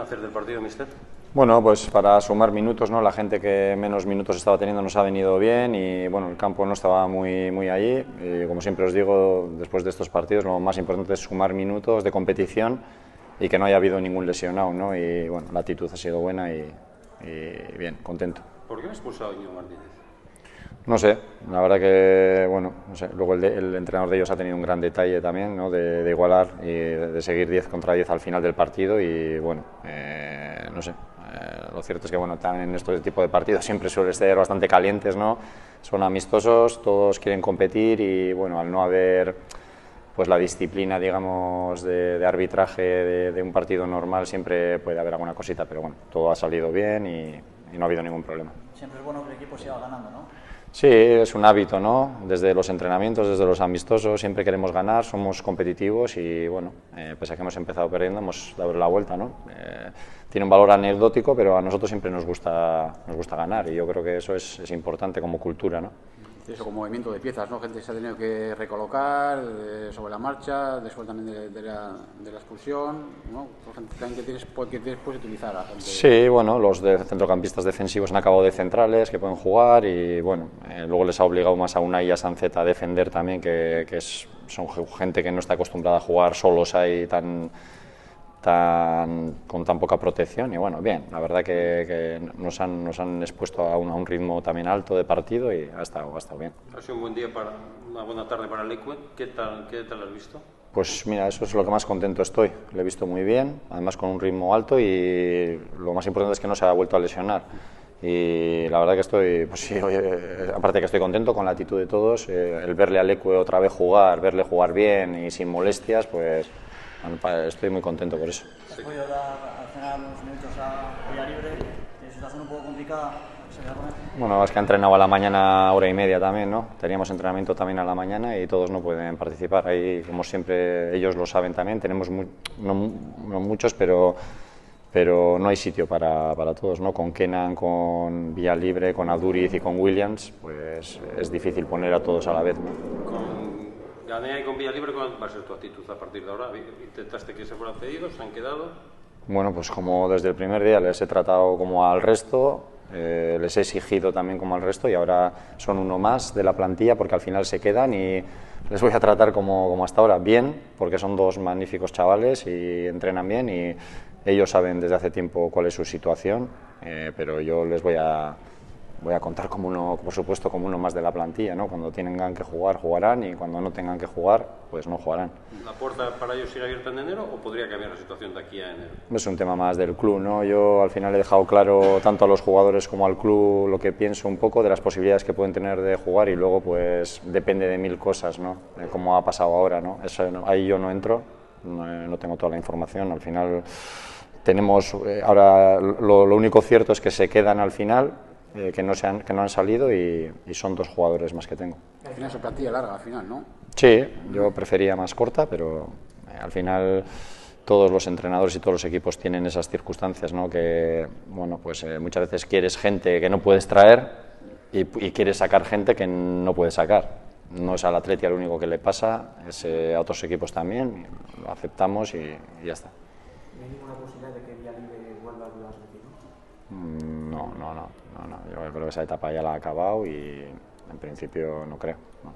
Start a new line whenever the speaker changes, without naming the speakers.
hacer del partido, mister?
Bueno, pues para sumar minutos, ¿no? La gente que menos minutos estaba teniendo nos ha venido bien y bueno, el campo no estaba muy allí. Y como siempre os digo, después de estos partidos lo más importante es sumar minutos de competición y que no haya habido ningún lesionado, ¿no? Y bueno, la actitud ha sido buena y bien, contento.
¿Por qué me ha expulsado Íñigo Martínez?
No sé, la verdad que, bueno, no sé. Luego el entrenador de ellos ha tenido un gran detalle también, ¿no? de igualar y de seguir 10 contra 10 al final del partido y, bueno, no sé. Lo cierto es que, bueno, también en este tipo de partidos siempre suelen ser bastante calientes, ¿no? Son amistosos, todos quieren competir y, bueno, al no haber pues la disciplina, digamos, de arbitraje de un partido normal siempre puede haber alguna cosita, pero bueno, todo ha salido bien y no ha habido ningún problema.
Siempre es bueno que el equipo siga ganando, ¿no?
Sí, es un hábito, ¿no? Desde los entrenamientos, desde los amistosos, siempre queremos ganar, somos competitivos y, bueno, pese a que hemos empezado perdiendo, hemos dado la vuelta, ¿no? Tiene un valor anecdótico, pero a nosotros siempre nos gusta ganar y yo creo que eso es importante como cultura, ¿no?
Eso, con movimiento de piezas, ¿no? Gente se ha tenido que recolocar sobre la marcha, después también de la expulsión, ¿no? Gente también que tienes puedes utilizar a gente.
Sí, bueno, los centrocampistas defensivos han acabado de centrales, que pueden jugar y, bueno, luego les ha obligado más a Unai y a Sancet a defender también, son gente que no está acostumbrada a jugar solos ahí con tan poca protección y bueno, bien, la verdad que nos han expuesto a un ritmo también alto de partido y ha estado bien.
Ha sido un buen día, una buena tarde para Leque. ¿Qué tal has visto?
Pues mira, eso es lo que más contento estoy, lo he visto muy bien, además con un ritmo alto y lo más importante es que no se ha vuelto a lesionar. Y la verdad que estoy, pues sí, aparte que estoy contento con la actitud de todos, el verle a Leque otra vez jugar, verle jugar bien y sin molestias, pues estoy muy contento por eso.
¿Has podido dar al final unos minutos a Villalibre? ¿Es situación un poco complicada?
Bueno, es que ha entrenado a la mañana hora y media también, ¿no? Teníamos entrenamiento también a la mañana y todos no pueden participar. Ahí, como siempre, ellos lo saben también, tenemos no muchos, pero no hay sitio para todos, ¿no? Con Kenan, con Villalibre, con Aduriz y con Williams, pues es difícil poner a todos a la vez, ¿no?
Ganea y con Villalibre, ¿cuál va a ser tu actitud a partir de ahora? ¿Intentaste que se fueran cedidos? ¿Se han quedado?
Bueno, pues como desde el primer día les he tratado como al resto, les he exigido también como al resto y ahora son uno más de la plantilla porque al final se quedan y les voy a tratar como hasta ahora, bien, porque son dos magníficos chavales y entrenan bien y ellos saben desde hace tiempo cuál es su situación, pero yo les voy a contar como uno, por supuesto, como uno más de la plantilla, ¿no? Cuando tengan que jugar, jugarán y cuando no tengan que jugar, pues no jugarán.
¿La puerta para ellos sigue abierta en enero o podría cambiar la situación de aquí a enero?
Es un tema más del club, ¿no? Yo al final he dejado claro tanto a los jugadores como al club lo que pienso un poco de las posibilidades que pueden tener de jugar y luego pues depende de mil cosas, ¿no? De cómo ha pasado ahora, ¿no? Ahí yo no entro, no tengo toda la información, al final tenemos, ahora lo único cierto es que se quedan al final, que no han salido y son dos jugadores más que tengo.
Al final es plantilla larga, al final, ¿no?
Sí, yo prefería más corta, pero al final todos los entrenadores y todos los equipos tienen esas circunstancias, ¿no? Que, bueno, pues muchas veces quieres gente que no puedes traer y quieres sacar gente que no puedes sacar. No es al Atleti lo único que le pasa, es a otros equipos también, lo aceptamos y ya está.
¿No hay ninguna posibilidad de que Villalibre vuelva a ayudar al equipo?
No. Yo creo que esa etapa ya la ha acabado y en principio no creo. No.